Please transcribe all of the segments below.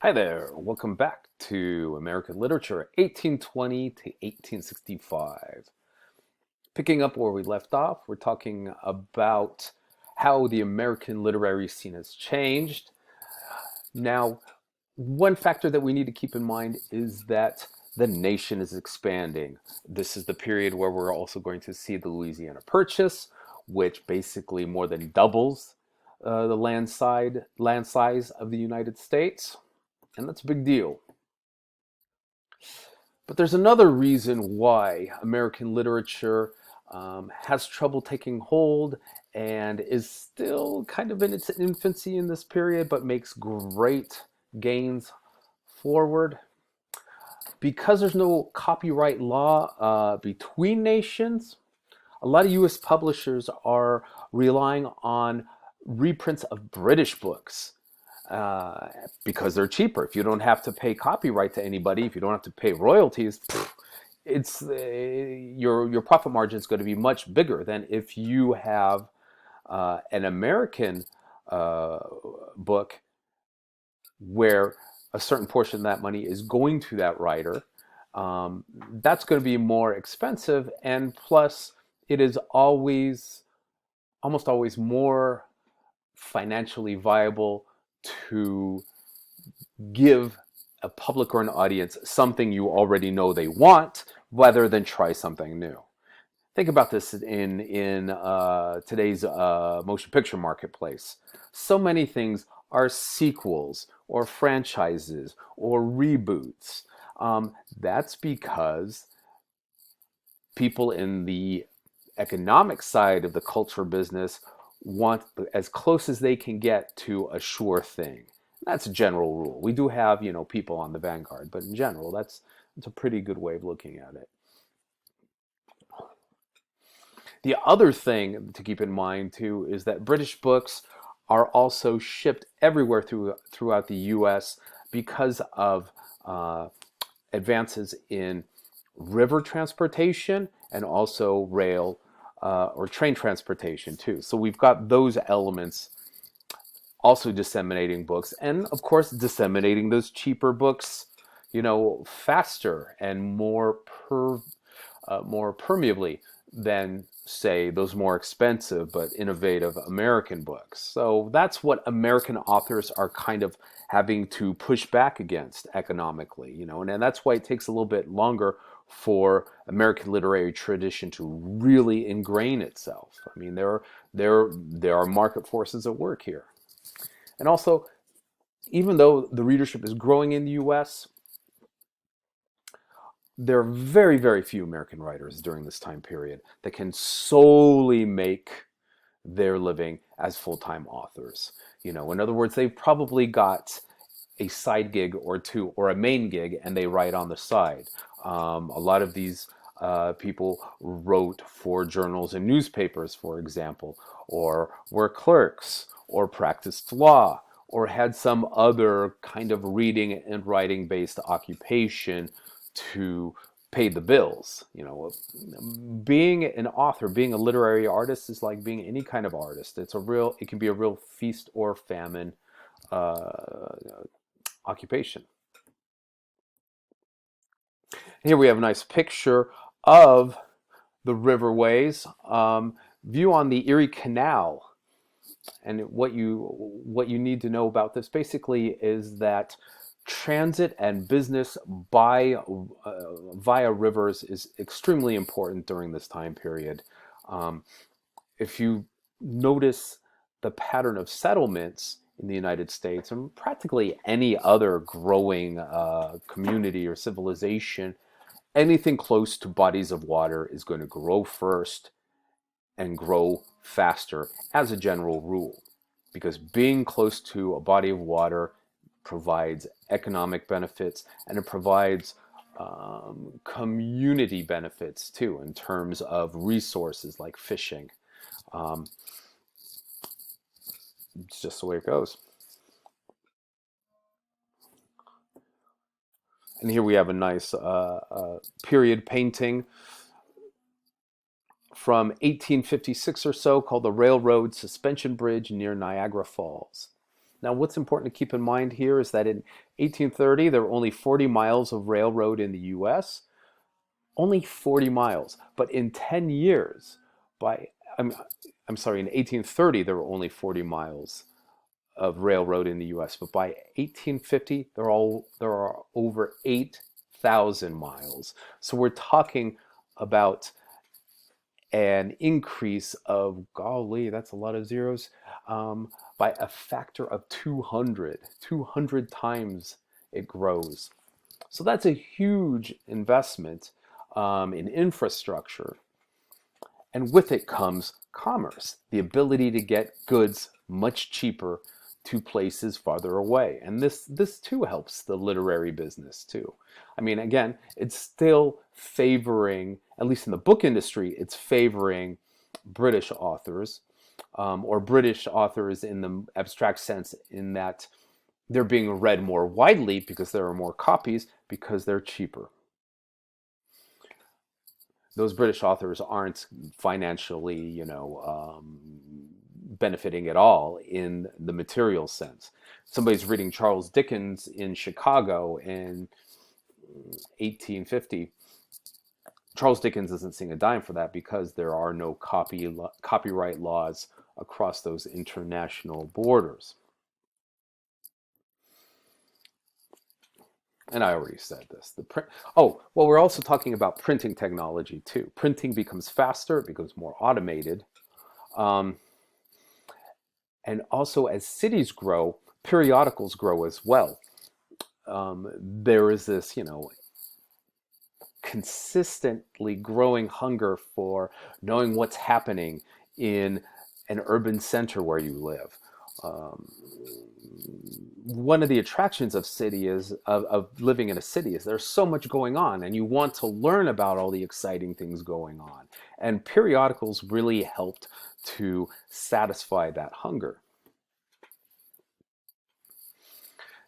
Hi there, welcome back to American Literature, 1820 to 1865. Picking up where we left off, we're talking about how the American literary scene has changed. Now, one factor that we need to keep in mind is that the nation is expanding. This is the period where we're also going to see the Louisiana Purchase, which basically more than doubles the land size of the United States, and that's a big deal. But there's another reason why American literature has trouble taking hold and is still kind of in its infancy in this period, but makes great gains forward. Because there's no copyright law between nations, a lot of US publishers are relying on reprints of British books uh, because they're cheaper. If you don't have to pay copyright to anybody, if you don't have to pay royalties, it's your profit margin is going to be much bigger than if you have an American uh, book where a certain portion of that money is going to that writer. That's going to be more expensive, and plus, it is almost always more financially viable to give a public or an audience something you already know they want rather than try something new. Think about this in today's motion picture marketplace. So many things are sequels or franchises or reboots. That's because people in the economic side of the culture business want as close as they can get to a sure thing. That's a general rule. We do have, people on the vanguard, but in general, that's a pretty good way of looking at it. The other thing to keep in mind too is that British books are also shipped everywhere throughout the U.S. because of uh, advances in river transportation and also rail or train transportation too. So we've got those elements also disseminating books, and of course disseminating those cheaper books, faster and more permeably than, say, those more expensive but innovative American books. So that's what American authors are kind of having to push back against economically, and that's why it takes a little bit longer for American literary tradition to really ingrain itself. I mean, there are market forces at work here. And also, even though the readership is growing in the US, there are very, very few American writers during this time period that can solely make their living as full-time authors. In other words, they've probably got a side gig or two or a main gig and they write on the side. A lot of these people wrote for journals and newspapers, for example, or were clerks or practiced law or had some other kind of reading and writing based occupation to pay the bills. Being an author, being a literary artist is like being any kind of artist. It can be a real feast or famine uh, occupation. Here we have a nice picture of the riverways, view on the Erie Canal. And what you need to know about this basically is that transit and business via rivers is extremely important during this time period. Um, if you notice the pattern of settlements in the United States and practically any other growing community or civilization, anything close to bodies of water is going to grow first and grow faster as a general rule, because being close to a body of water provides economic benefits and it provides community benefits too in terms of resources like fishing. Um, it's just the way it goes. And here we have a nice period painting from 1856 or so called the Railroad Suspension Bridge near Niagara Falls. Now, what's important to keep in mind here is that in 1830, there were only 40 miles of railroad in the US, only 40 miles. But in 10 years, by, I'm, I'm sorry, in 1830, there were only 40 miles of railroad in the US. But by 1850, there are over 8,000 miles. So we're talking about an increase of, golly, that's a lot of zeros, by a factor of 200 times it grows. So that's a huge investment in infrastructure. And with it comes commerce, the ability to get goods much cheaper to places farther away. And this too helps the literary business too. I mean, again, it's still favoring, at least in the book industry, it's favoring British authors, or British authors in the abstract sense, in that they're being read more widely because there are more copies, because they're cheaper. Those British authors aren't financially, benefiting at all in the material sense. Somebody's reading Charles Dickens in Chicago in 1850. Charles Dickens isn't seeing a dime for that because there are no copyright laws across those international borders. And I already said this. Oh, well, we're also talking about printing technology too. Printing becomes faster, it becomes more automated. Um, and also, as cities grow, periodicals grow as well. There is this, consistently growing hunger for knowing what's happening in an urban center where you live. Um, One of the attractions of living in a city is there's so much going on, and you want to learn about all the exciting things going on. And periodicals really helped to satisfy that hunger.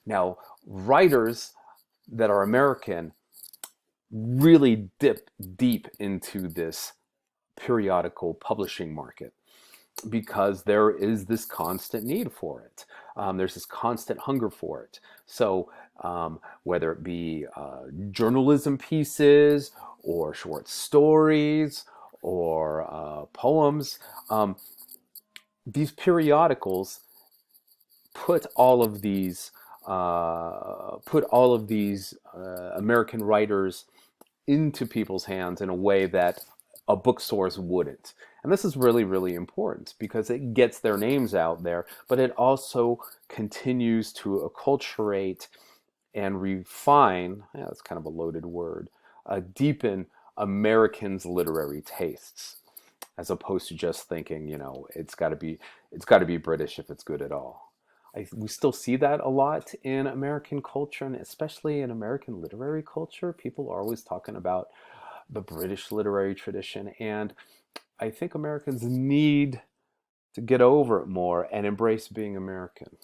Now, writers that are American really dip deep into this periodical publishing market because there is this constant need for it. There's this constant hunger for it. So whether it be journalism pieces or short stories or poems, these periodicals put all of these American writers into people's hands in a way that a bookstores wouldn't. And this is really, really important because it gets their names out there, but it also continues to acculturate and refine, yeah, that's kind of a loaded word, deepen Americans' literary tastes, as opposed to just thinking, it's got to be British if it's good at all. We still see that a lot in American culture, and especially in American literary culture. People are always talking about the British literary tradition, and I think Americans need to get over it more and embrace being American.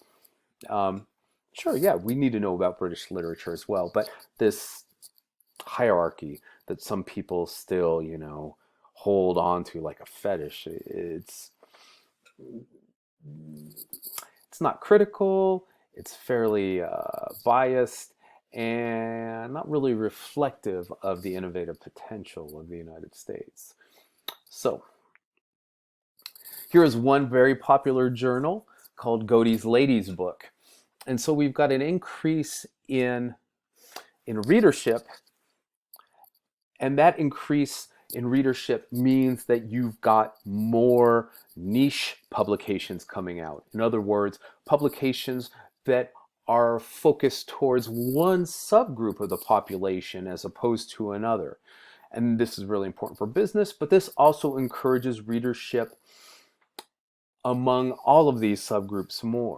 Um, sure, yeah, we need to know about British literature as well, but this hierarchy that some people still, hold on to like a fetish, it's not critical, it's fairly biased, and not really reflective of the innovative potential of the United States. So, here is one very popular journal called Godey's Ladies Book. And so we've got an increase in readership, and that increase in readership means that you've got more niche publications coming out. In other words, publications that are focused towards one subgroup of the population as opposed to another. And this is really important for business, but this also encourages readership among all of these subgroups more.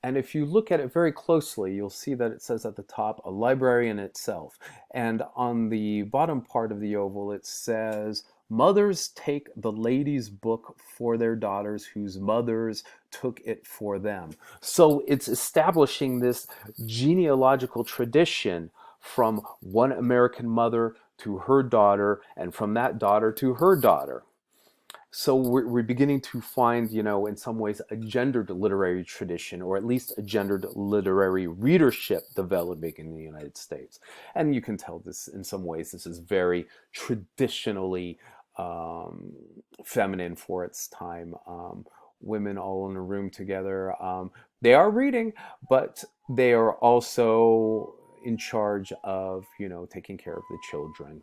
And if you look at it very closely, you'll see that it says at the top, a library in itself. And on the bottom part of the oval, it says, mothers take the ladies' book for their daughters whose mothers took it for them. So it's establishing this genealogical tradition from one American mother to her daughter, and from that daughter to her daughter. So we're beginning to find, in some ways, a gendered literary tradition, or at least a gendered literary readership developing in the United States. And you can tell this in some ways, this is very traditionally um, feminine for its time. Women all in a room together. They are reading, but they are also in charge of, taking care of the children.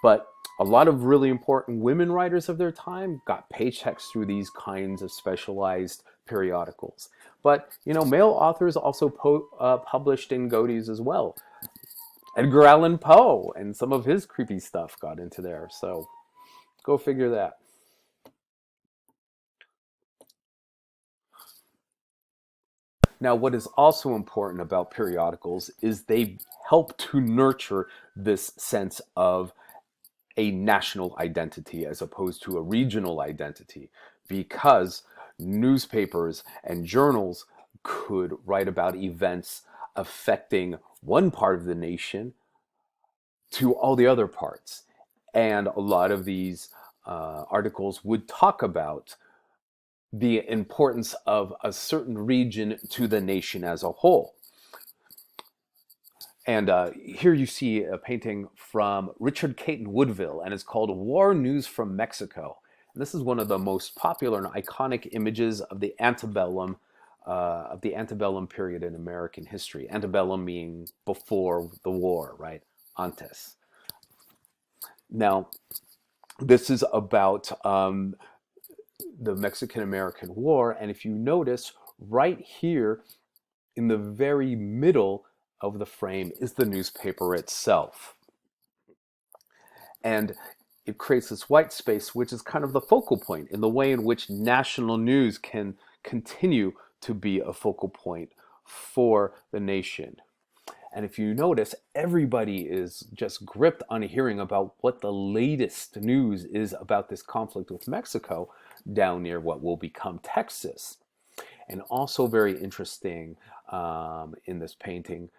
But a lot of really important women writers of their time got paychecks through these kinds of specialized periodicals. But, male authors also published in Godey's as well. Edgar Allan Poe and some of his creepy stuff got into there. So go figure that. Now, what is also important about periodicals is they help to nurture this sense of a national identity as opposed to a regional identity, because newspapers and journals could write about events affecting one part of the nation to all the other parts. And a lot of these articles would talk about the importance of a certain region to the nation as a whole. And here you see a painting from Richard Caton Woodville, and it's called War News from Mexico. And this is one of the most popular and iconic images of the antebellum period in American history. Antebellum meaning before the war, right? Antes. Now, this is about the Mexican-American War, and if you notice, right here in the very middle of the frame is the newspaper itself. And it creates this white space, which is kind of the focal point in the way in which national news can continue to be a focal point for the nation. And if you notice, everybody is just gripped on hearing about what the latest news is about this conflict with Mexico down near what will become Texas. And also very interesting in this painting,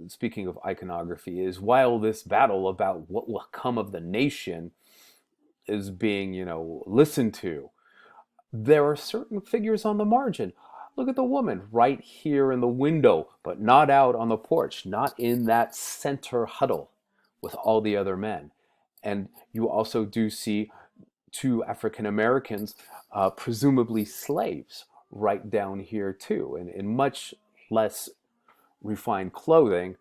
speaking of iconography, is while this battle about what will come of the nation is being, listened to, there are certain figures on the margin. Look at the woman right here in the window, but not out on the porch, not in that center huddle with all the other men. And you also do see two African Americans, presumably slaves, right down here too, in much less refined clothing,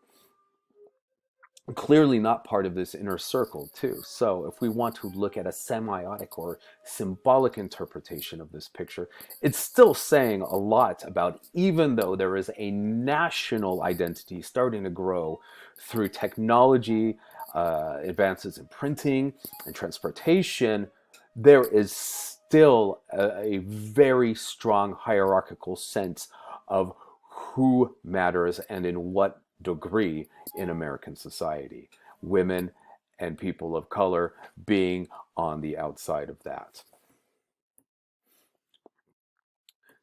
clearly not part of this inner circle too. So if we want to look at a semiotic or symbolic interpretation of this picture, it's still saying a lot about, even though there is a national identity starting to grow through technology, advances in printing and transportation, there is still a very strong hierarchical sense of who matters and in what degree in American society. Women and people of color being on the outside of that.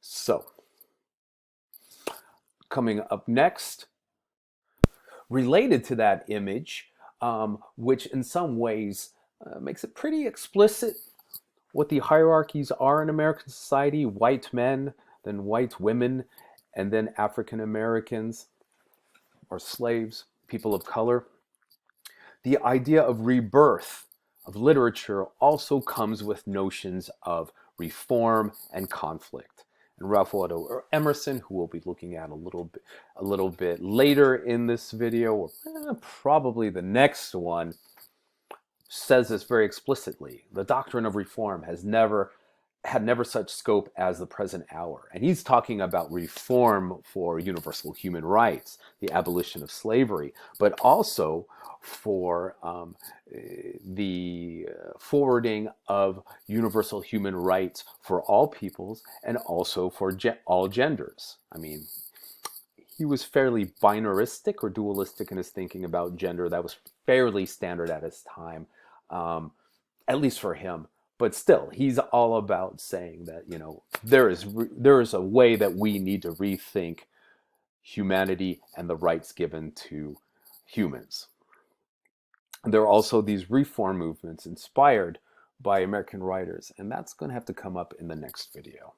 So, coming up next, related to that image, which in some ways makes it pretty explicit what the hierarchies are in American society: white men, then white women, and then African Americans or slaves, people of color. The idea of rebirth of literature also comes with notions of reform and conflict. And Ralph Waldo Emerson, who we'll be looking at a little bit later in this video, or probably the next one, says this very explicitly. The doctrine of reform had never such scope as the present hour. And he's talking about reform for universal human rights, the abolition of slavery, but also for the forwarding of universal human rights for all peoples and also for all genders. I mean, he was fairly binaristic or dualistic in his thinking about gender. That was fairly standard at his time, at least for him. But still, he's all about saying that, there is a way that we need to rethink humanity and the rights given to humans. There are also these reform movements inspired by American writers, and that's going to have to come up in the next video.